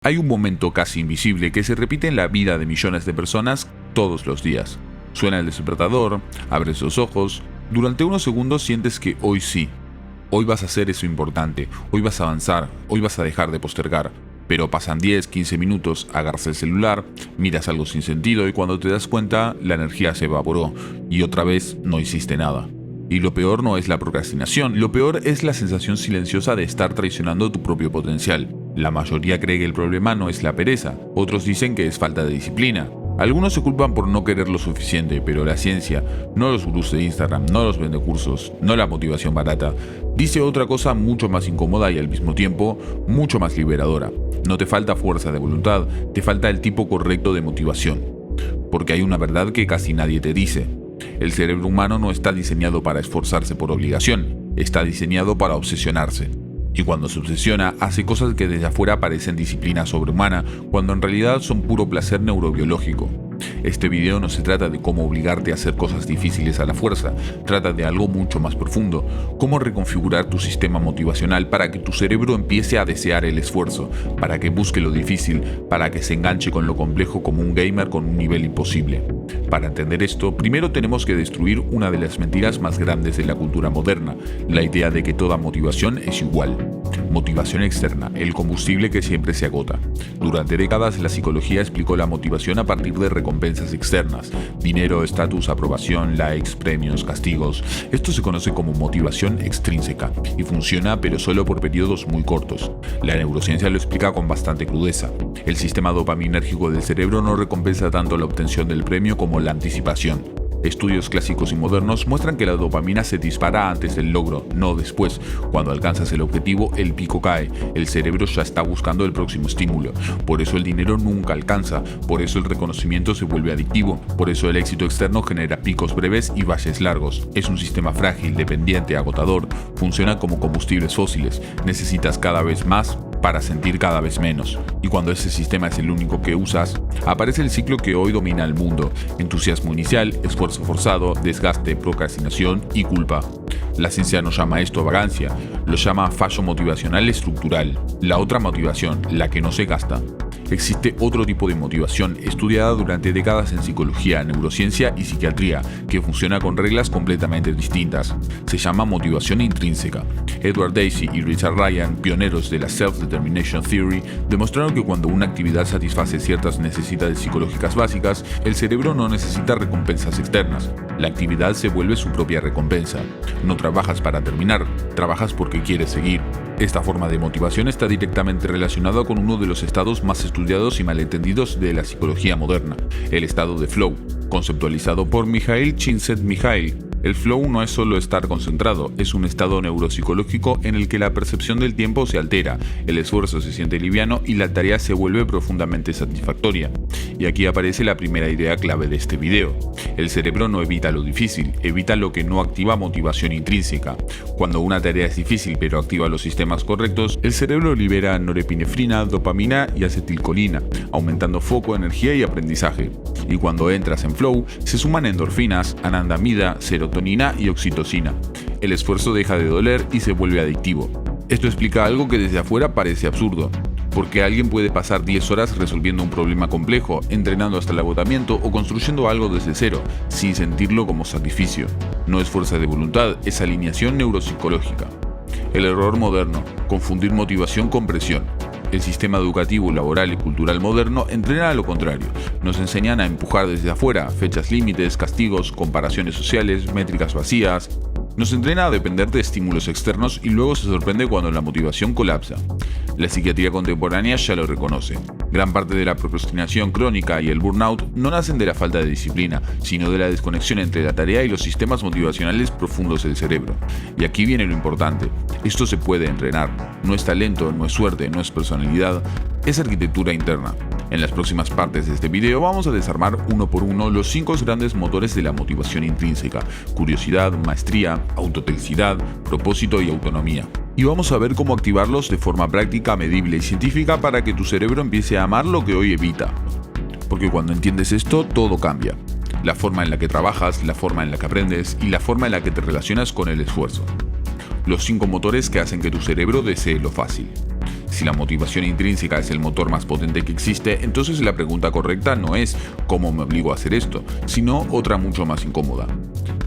Hay un momento casi invisible que se repite en la vida de millones de personas todos los días. Suena el despertador, abres los ojos, durante unos segundos sientes que hoy sí. Hoy vas a hacer eso importante, hoy vas a avanzar, hoy vas a dejar de postergar. Pero pasan 10, 15 minutos, agarras el celular, miras algo sin sentido y cuando te das cuenta, la energía se evaporó y otra vez no hiciste nada. Y lo peor no es la procrastinación, lo peor es la sensación silenciosa de estar traicionando tu propio potencial. La mayoría cree que el problema no es la pereza, otros dicen que es falta de disciplina. Algunos se culpan por no querer lo suficiente, pero la ciencia, no los gurús de Instagram, no los vendecursos, no la motivación barata, dice otra cosa mucho más incómoda y al mismo tiempo mucho más liberadora. No te falta fuerza de voluntad, te falta el tipo correcto de motivación. Porque hay una verdad que casi nadie te dice. El cerebro humano no está diseñado para esforzarse por obligación, está diseñado para obsesionarse. Y cuando se obsesiona, hace cosas que desde afuera parecen disciplina sobrehumana, cuando en realidad son puro placer neurobiológico. Este video no se trata de cómo obligarte a hacer cosas difíciles a la fuerza, trata de algo mucho más profundo, cómo reconfigurar tu sistema motivacional para que tu cerebro empiece a desear el esfuerzo, para que busque lo difícil, para que se enganche con lo complejo como un gamer con un nivel imposible. Para entender esto, primero tenemos que destruir una de las mentiras más grandes de la cultura moderna, la idea de que toda motivación es igual. Motivación externa, el combustible que siempre se agota. Durante décadas la psicología explicó la motivación a partir de recompensas externas, dinero, estatus, aprobación, likes, premios, castigos. Esto se conoce como motivación extrínseca y funciona pero solo por periodos muy cortos. La neurociencia lo explica con bastante crudeza. El sistema dopaminérgico del cerebro no recompensa tanto la obtención del premio como la anticipación. Estudios clásicos y modernos muestran que la dopamina se dispara antes del logro, no después. Cuando alcanzas el objetivo, el pico cae, el cerebro ya está buscando el próximo estímulo. Por eso el dinero nunca alcanza, por eso el reconocimiento se vuelve adictivo, por eso el éxito externo genera picos breves y valles largos. Es un sistema frágil, dependiente, agotador, funciona como combustibles fósiles, necesitas cada vez más para sentir cada vez menos. Y cuando ese sistema es el único que usas, aparece el ciclo que hoy domina el mundo: entusiasmo inicial, esfuerzo forzado, desgaste, procrastinación y culpa. La ciencia no llama esto vagancia, lo llama fallo motivacional estructural. La otra motivación, la que no se gasta. Existe otro tipo de motivación estudiada durante décadas en psicología, neurociencia y psiquiatría, que funciona con reglas completamente distintas. Se llama motivación intrínseca. Edward Dacey y Richard Ryan, pioneros de la Self-Determination Theory, demostraron que cuando una actividad satisface ciertas necesidades psicológicas básicas, el cerebro no necesita recompensas externas. La actividad se vuelve su propia recompensa. No trabajas para terminar, trabajas porque quieres seguir. Esta forma de motivación está directamente relacionada con uno de los estados más estudiados y malentendidos de la psicología moderna, el estado de flow, conceptualizado por Mikhail Csikszentmihalyi. El flow no es solo estar concentrado, es un estado neuropsicológico en el que la percepción del tiempo se altera, el esfuerzo se siente liviano y la tarea se vuelve profundamente satisfactoria. Y aquí aparece la primera idea clave de este video. El cerebro no evita lo difícil, evita lo que no activa motivación intrínseca. Cuando una tarea es difícil pero activa los sistemas correctos, el cerebro libera norepinefrina, dopamina y acetilcolina, aumentando foco, energía y aprendizaje. Y cuando entras en flow, se suman endorfinas, anandamida, serotonina y oxitocina. El esfuerzo deja de doler y se vuelve adictivo. Esto explica algo que desde afuera parece absurdo. Porque alguien puede pasar 10 horas resolviendo un problema complejo, entrenando hasta el agotamiento o construyendo algo desde cero, sin sentirlo como sacrificio. No es fuerza de voluntad, es alineación neuropsicológica. El error moderno: confundir motivación con presión. El sistema educativo, laboral y cultural moderno entrena a lo contrario. Nos enseñan a empujar desde afuera, fechas límites, castigos, comparaciones sociales, métricas vacías. Nos entrena a depender de estímulos externos y luego se sorprende cuando la motivación colapsa. La psiquiatría contemporánea ya lo reconoce. Gran parte de la procrastinación crónica y el burnout no nacen de la falta de disciplina, sino de la desconexión entre la tarea y los sistemas motivacionales profundos del cerebro. Y aquí viene lo importante: esto se puede entrenar. No es talento, no es suerte, no es personalidad, es arquitectura interna. En las próximas partes de este video vamos a desarmar uno por uno los 5 grandes motores de la motivación intrínseca: curiosidad, maestría, autenticidad, propósito y autonomía. Y vamos a ver cómo activarlos de forma práctica, medible y científica para que tu cerebro empiece a amar lo que hoy evita. Porque cuando entiendes esto, todo cambia. La forma en la que trabajas, la forma en la que aprendes y la forma en la que te relacionas con el esfuerzo. Los 5 motores que hacen que tu cerebro desee lo fácil. Si la motivación intrínseca es el motor más potente que existe, entonces la pregunta correcta no es ¿cómo me obligo a hacer esto?, sino otra mucho más incómoda.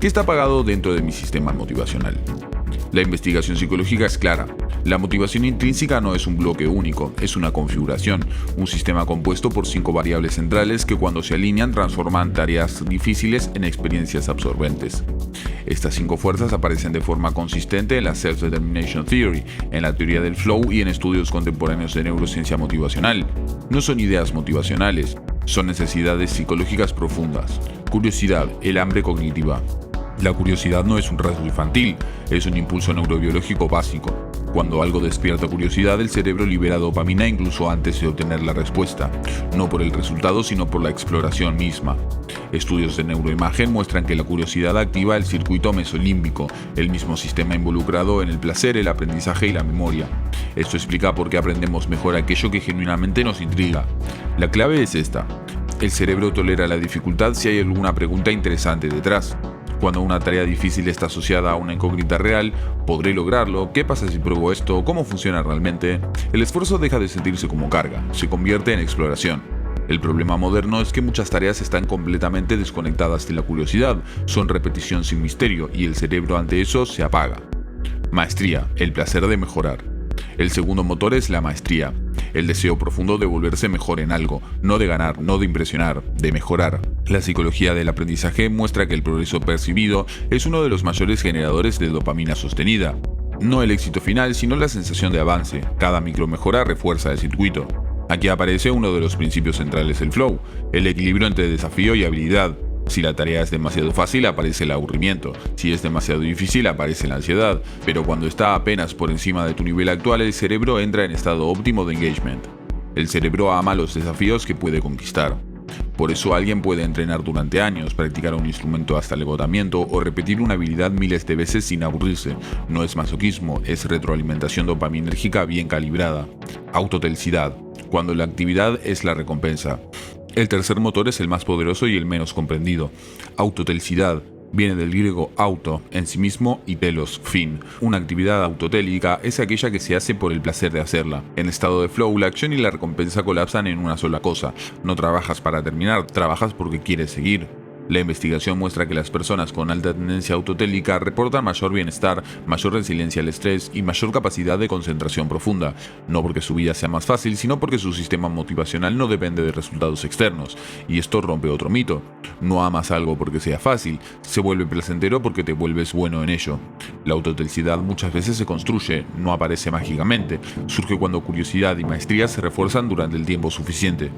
¿Qué está apagado dentro de mi sistema motivacional? La investigación psicológica es clara. La motivación intrínseca no es un bloque único, es una configuración, un sistema compuesto por 5 variables centrales que cuando se alinean transforman tareas difíciles en experiencias absorbentes. Estas 5 fuerzas aparecen de forma consistente en la Self-Determination Theory, en la teoría del flow y en estudios contemporáneos de neurociencia motivacional. No son ideas motivacionales, son necesidades psicológicas profundas. Curiosidad, el hambre cognitiva. La curiosidad no es un rasgo infantil, es un impulso neurobiológico básico. Cuando algo despierta curiosidad, el cerebro libera dopamina incluso antes de obtener la respuesta, no por el resultado sino por la exploración misma. Estudios de neuroimagen muestran que la curiosidad activa el circuito mesolímbico, el mismo sistema involucrado en el placer, el aprendizaje y la memoria. Esto explica por qué aprendemos mejor aquello que genuinamente nos intriga. La clave es esta: el cerebro tolera la dificultad si hay alguna pregunta interesante detrás. Cuando una tarea difícil está asociada a una incógnita real, ¿podré lograrlo? ¿Qué pasa si pruebo esto? ¿Cómo funciona realmente? El esfuerzo deja de sentirse como carga, se convierte en exploración. El problema moderno es que muchas tareas están completamente desconectadas de la curiosidad, son repetición sin misterio y el cerebro ante eso se apaga. Maestría, el placer de mejorar. El segundo motor es la maestría, el deseo profundo de volverse mejor en algo, no de ganar, no de impresionar, de mejorar. La psicología del aprendizaje muestra que el progreso percibido es uno de los mayores generadores de dopamina sostenida. No el éxito final, sino la sensación de avance. Cada micromejora refuerza el circuito. Aquí aparece uno de los principios centrales del flow, el equilibrio entre desafío y habilidad. Si la tarea es demasiado fácil, aparece el aburrimiento. Si es demasiado difícil, aparece la ansiedad. Pero cuando está apenas por encima de tu nivel actual, el cerebro entra en estado óptimo de engagement. El cerebro ama los desafíos que puede conquistar. Por eso alguien puede entrenar durante años, practicar un instrumento hasta el agotamiento o repetir una habilidad miles de veces sin aburrirse. No es masoquismo, es retroalimentación dopaminérgica bien calibrada. Autotelcidad, cuando la actividad es la recompensa. El tercer motor es el más poderoso y el menos comprendido. Autotelcidad viene del griego auto, en sí mismo, y telos, fin. Una actividad autotélica es aquella que se hace por el placer de hacerla. En estado de flow, la acción y la recompensa colapsan en una sola cosa. No trabajas para terminar, trabajas porque quieres seguir. La investigación muestra que las personas con alta tendencia autotélica reportan mayor bienestar, mayor resiliencia al estrés y mayor capacidad de concentración profunda, no porque su vida sea más fácil, sino porque su sistema motivacional no depende de resultados externos. Y esto rompe otro mito. No amas algo porque sea fácil, se vuelve placentero porque te vuelves bueno en ello. La autotelcidad muchas veces se construye, no aparece mágicamente, surge cuando curiosidad y maestría se refuerzan durante el tiempo suficiente.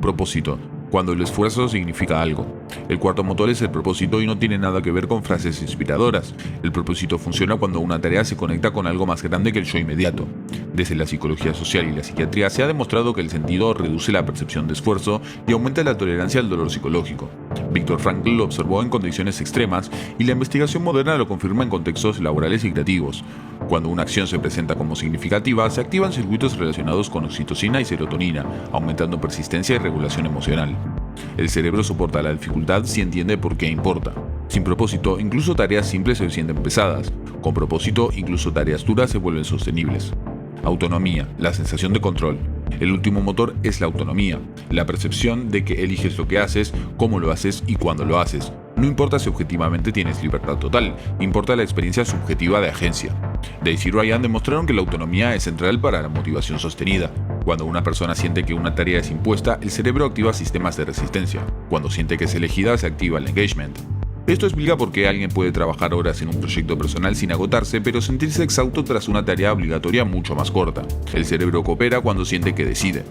Propósito. Cuando el esfuerzo significa algo. El cuarto motor es el propósito y no tiene nada que ver con frases inspiradoras. El propósito funciona cuando una tarea se conecta con algo más grande que el yo inmediato. Desde la psicología social y la psiquiatría se ha demostrado que el sentido reduce la percepción de esfuerzo y aumenta la tolerancia al dolor psicológico. Viktor Frankl lo observó en condiciones extremas y la investigación moderna lo confirma en contextos laborales y creativos. Cuando una acción se presenta como significativa, se activan circuitos relacionados con oxitocina y serotonina, aumentando persistencia y regulación emocional. El cerebro soporta la dificultad si entiende por qué importa. Sin propósito, incluso tareas simples se sienten pesadas. Con propósito, incluso tareas duras se vuelven sostenibles. Autonomía, la sensación de control. El último motor es la autonomía, la percepción de que eliges lo que haces, cómo lo haces y cuándo lo haces. No importa si objetivamente tienes libertad total, importa la experiencia subjetiva de agencia. Daisy y Ryan demostraron que la autonomía es central para la motivación sostenida. Cuando una persona siente que una tarea es impuesta, el cerebro activa sistemas de resistencia. Cuando siente que es elegida, se activa el engagement. Esto explica por qué alguien puede trabajar horas en un proyecto personal sin agotarse, pero sentirse exhausto tras una tarea obligatoria mucho más corta. El cerebro coopera cuando siente que decide.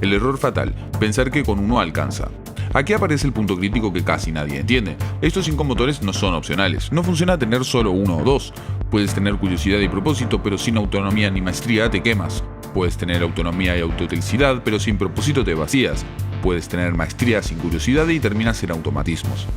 El error fatal, pensar que con uno alcanza. Aquí aparece el punto crítico que casi nadie entiende. Estos 5 motores no son opcionales. No funciona tener solo uno o dos. Puedes tener curiosidad y propósito, pero sin autonomía ni maestría te quemas. Puedes tener autonomía y autotelcidad, pero sin propósito te vacías. Puedes tener maestría sin curiosidad y terminas en automatismos.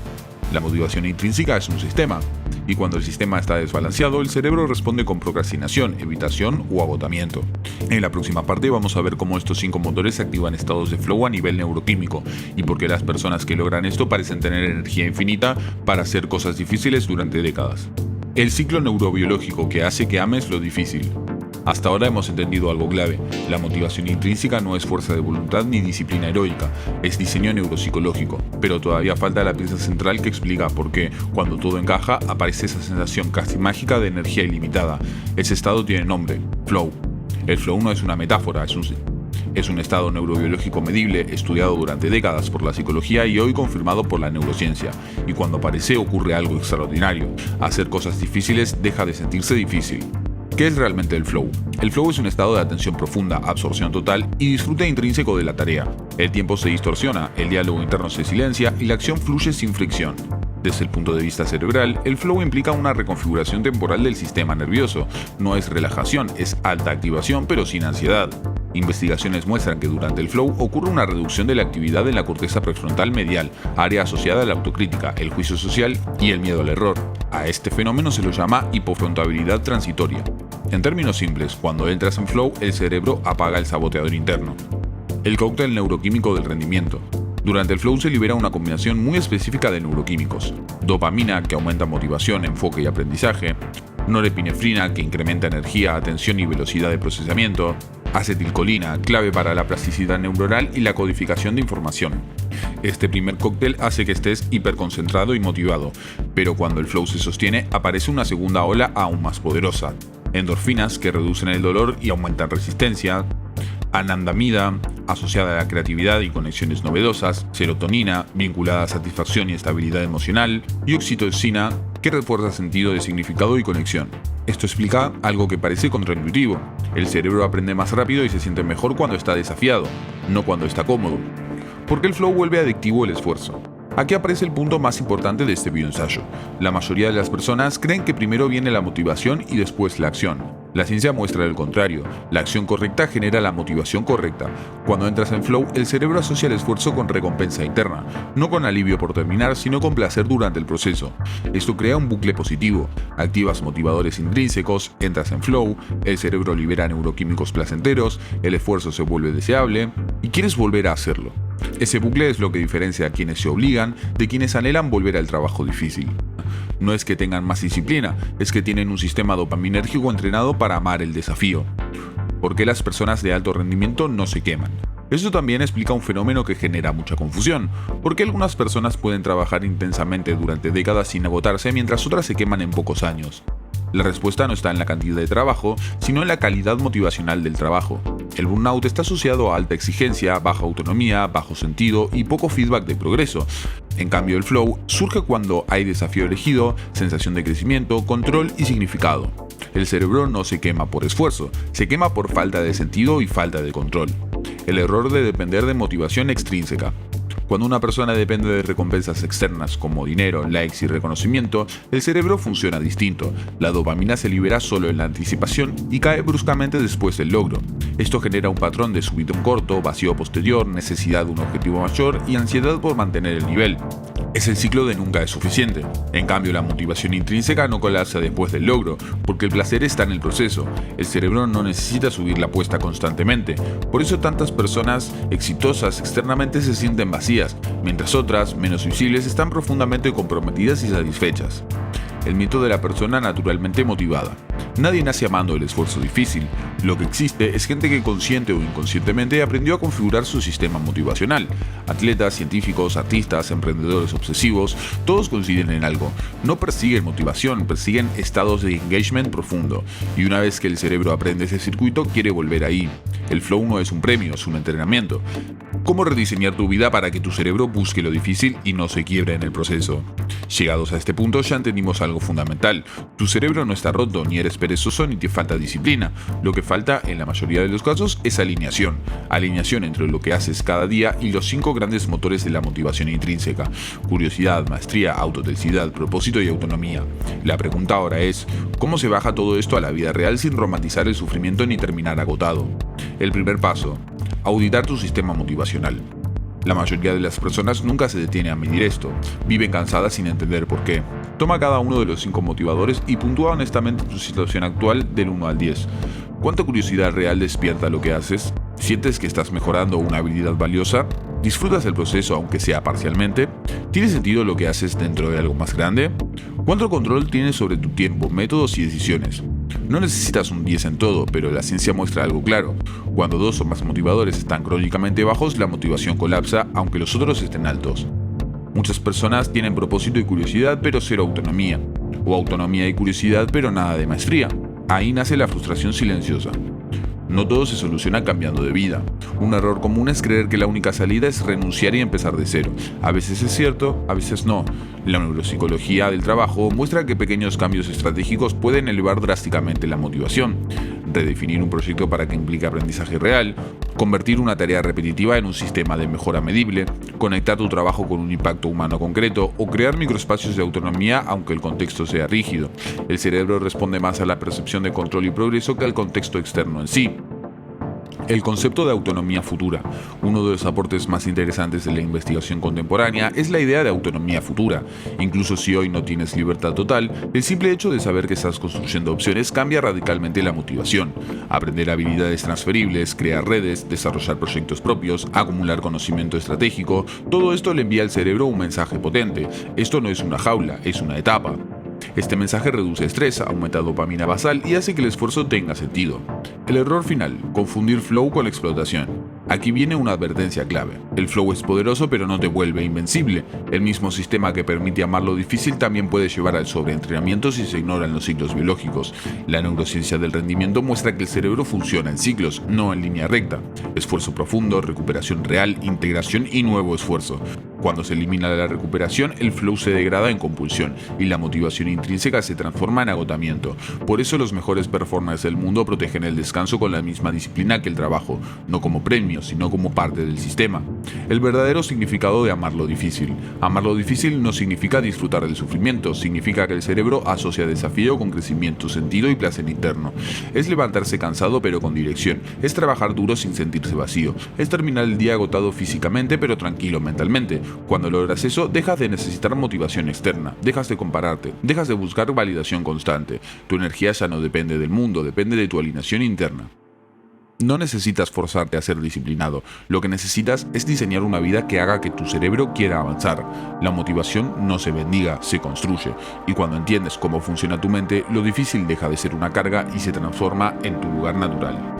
La motivación intrínseca es un sistema, y cuando el sistema está desbalanceado, el cerebro responde con procrastinación, evitación o agotamiento. En la próxima parte vamos a ver cómo estos 5 motores activan estados de flow a nivel neuroquímico, y por qué las personas que logran esto parecen tener energía infinita para hacer cosas difíciles durante décadas. El ciclo neurobiológico que hace que ames lo difícil. Hasta ahora hemos entendido algo clave. La motivación intrínseca no es fuerza de voluntad ni disciplina heroica, es diseño neuropsicológico. Pero todavía falta la pieza central que explica por qué, cuando todo encaja, aparece esa sensación casi mágica de energía ilimitada. Ese estado tiene nombre: flow. El flow no es una metáfora, es un estado neurobiológico medible, estudiado durante décadas por la psicología y hoy confirmado por la neurociencia. Y cuando aparece ocurre algo extraordinario. Hacer cosas difíciles deja de sentirse difícil. ¿Qué es realmente el flow? El flow es un estado de atención profunda, absorción total y disfrute intrínseco de la tarea. El tiempo se distorsiona, el diálogo interno se silencia y la acción fluye sin fricción. Desde el punto de vista cerebral, el flow implica una reconfiguración temporal del sistema nervioso. No es relajación, es alta activación pero sin ansiedad. Investigaciones muestran que durante el flow ocurre una reducción de la actividad en la corteza prefrontal medial, área asociada a la autocrítica, el juicio social y el miedo al error. A este fenómeno se lo llama hipofrontabilidad transitoria. En términos simples, cuando entras en flow, el cerebro apaga el saboteador interno. El cóctel neuroquímico del rendimiento. Durante el flow se libera una combinación muy específica de neuroquímicos: dopamina, que aumenta motivación, enfoque y aprendizaje; norepinefrina, que incrementa energía, atención y velocidad de procesamiento; acetilcolina, clave para la plasticidad neuronal y la codificación de información. Este primer cóctel hace que estés hiperconcentrado y motivado, pero cuando el flow se sostiene, aparece una segunda ola aún más poderosa: endorfinas, que reducen el dolor y aumentan resistencia; anandamida, asociada a la creatividad y conexiones novedosas; serotonina, vinculada a satisfacción y estabilidad emocional; y oxitocina, que refuerza sentido de significado y conexión. Esto explica algo que parece contraintuitivo: el cerebro aprende más rápido y se siente mejor cuando está desafiado, no cuando está cómodo. ¿Por qué el flow vuelve adictivo el esfuerzo? Aquí aparece el punto más importante de este bioensayo. La mayoría de las personas creen que primero viene la motivación y después la acción. La ciencia muestra el contrario. La acción correcta genera la motivación correcta. Cuando entras en flow, el cerebro asocia el esfuerzo con recompensa interna, no con alivio por terminar, sino con placer durante el proceso. Esto crea un bucle positivo. Activas motivadores intrínsecos, entras en flow, el cerebro libera neuroquímicos placenteros, el esfuerzo se vuelve deseable y quieres volver a hacerlo. Ese bucle es lo que diferencia a quienes se obligan de quienes anhelan volver al trabajo difícil. No es que tengan más disciplina, es que tienen un sistema dopaminérgico entrenado para amar el desafío. ¿Por qué las personas de alto rendimiento no se queman? Eso también explica un fenómeno que genera mucha confusión. ¿Por qué algunas personas pueden trabajar intensamente durante décadas sin agotarse mientras otras se queman en pocos años? La respuesta no está en la cantidad de trabajo, sino en la calidad motivacional del trabajo. El burnout está asociado a alta exigencia, baja autonomía, bajo sentido y poco feedback de progreso. En cambio, el flow surge cuando hay desafío elegido, sensación de crecimiento, control y significado. El cerebro no se quema por esfuerzo, se quema por falta de sentido y falta de control. El error de depender de motivación extrínseca. Cuando una persona depende de recompensas externas como dinero, likes y reconocimiento, el cerebro funciona distinto. La dopamina se libera solo en la anticipación y cae bruscamente después del logro. Esto genera un patrón de subidón corto, vacío posterior, necesidad de un objetivo mayor y ansiedad por mantener el nivel. Es el ciclo de nunca es suficiente. En cambio, la motivación intrínseca no colapsa después del logro, porque el placer está en el proceso. El cerebro no necesita subir la apuesta constantemente. Por eso tantas personas exitosas externamente se sienten vacías, mientras otras, menos visibles, están profundamente comprometidas y satisfechas. El mito de la persona naturalmente motivada. Nadie nace amando el esfuerzo difícil. Lo que existe es gente que consciente o inconscientemente aprendió a configurar su sistema motivacional. Atletas, científicos, artistas, emprendedores obsesivos, todos coinciden en algo. No persiguen motivación, persiguen estados de engagement profundo. Y una vez que el cerebro aprende ese circuito, quiere volver ahí. El flow no es un premio, es un entrenamiento. ¿Cómo rediseñar tu vida para que tu cerebro busque lo difícil y no se quiebre en el proceso? Llegados a este punto ya entendimos algo fundamental. Tu cerebro no está roto, ni eres perezoso, ni te falta disciplina. Lo que falta, en la mayoría de los casos, es alineación. Alineación entre lo que haces cada día y los 5 grandes motores de la motivación intrínseca: curiosidad, maestría, autenticidad, propósito y autonomía. La pregunta ahora es, ¿cómo se baja todo esto a la vida real sin romantizar el sufrimiento ni terminar agotado? El primer paso: auditar tu sistema motivacional. La mayoría de las personas nunca se detiene a medir esto. Viven cansadas sin entender por qué. Toma cada uno de los 5 motivadores y puntúa honestamente tu situación actual del 1 al 10. ¿Cuánta curiosidad real despierta lo que haces? ¿Sientes que estás mejorando una habilidad valiosa? ¿Disfrutas el proceso aunque sea parcialmente? ¿Tiene sentido lo que haces dentro de algo más grande? ¿Cuánto control tienes sobre tu tiempo, métodos y decisiones? No necesitas un 10 en todo, pero la ciencia muestra algo claro. Cuando dos o más motivadores están crónicamente bajos, la motivación colapsa, aunque los otros estén altos. Muchas personas tienen propósito y curiosidad, pero cero autonomía. O autonomía y curiosidad, pero nada de maestría. Ahí nace la frustración silenciosa. No todo se soluciona cambiando de vida. Un error común es creer que la única salida es renunciar y empezar de cero. A veces es cierto, a veces no. La neuropsicología del trabajo muestra que pequeños cambios estratégicos pueden elevar drásticamente la motivación. Redefinir un proyecto para que implique aprendizaje real, convertir una tarea repetitiva en un sistema de mejora medible, conectar tu trabajo con un impacto humano concreto o crear microespacios de autonomía aunque el contexto sea rígido. El cerebro responde más a la percepción de control y progreso que al contexto externo en sí. El concepto de autonomía futura. Uno de los aportes más interesantes de la investigación contemporánea es la idea de autonomía futura. Incluso si hoy no tienes libertad total, el simple hecho de saber que estás construyendo opciones cambia radicalmente la motivación. Aprender habilidades transferibles, crear redes, desarrollar proyectos propios, acumular conocimiento estratégico, todo esto le envía al cerebro un mensaje potente. Esto no es una jaula, es una etapa. Este mensaje reduce estrés, aumenta dopamina basal y hace que el esfuerzo tenga sentido. El error final, confundir flow con explotación. Aquí viene una advertencia clave. El flow es poderoso pero no te vuelve invencible. El mismo sistema que permite amar lo difícil también puede llevar al sobreentrenamiento si se ignoran los ciclos biológicos. La neurociencia del rendimiento muestra que el cerebro funciona en ciclos, no en línea recta. Esfuerzo profundo, recuperación real, integración y nuevo esfuerzo. Cuando se elimina la recuperación, el flow se degrada en compulsión y la motivación intrínseca se transforma en agotamiento. Por eso los mejores performers del mundo protegen el descanso con la misma disciplina que el trabajo, no como premio, sino como parte del sistema. El verdadero significado de amar lo difícil. Amar lo difícil no significa disfrutar del sufrimiento, significa que el cerebro asocia desafío con crecimiento, sentido y placer interno. Es levantarse cansado pero con dirección, es trabajar duro sin sentirse vacío, es terminar el día agotado físicamente pero tranquilo mentalmente. Cuando logras eso, dejas de necesitar motivación externa, dejas de compararte, dejas de buscar validación constante. Tu energía ya no depende del mundo, depende de tu alineación interna. No necesitas forzarte a ser disciplinado, lo que necesitas es diseñar una vida que haga que tu cerebro quiera avanzar. La motivación no se bendiga, se construye, y cuando entiendes cómo funciona tu mente, lo difícil deja de ser una carga y se transforma en tu lugar natural.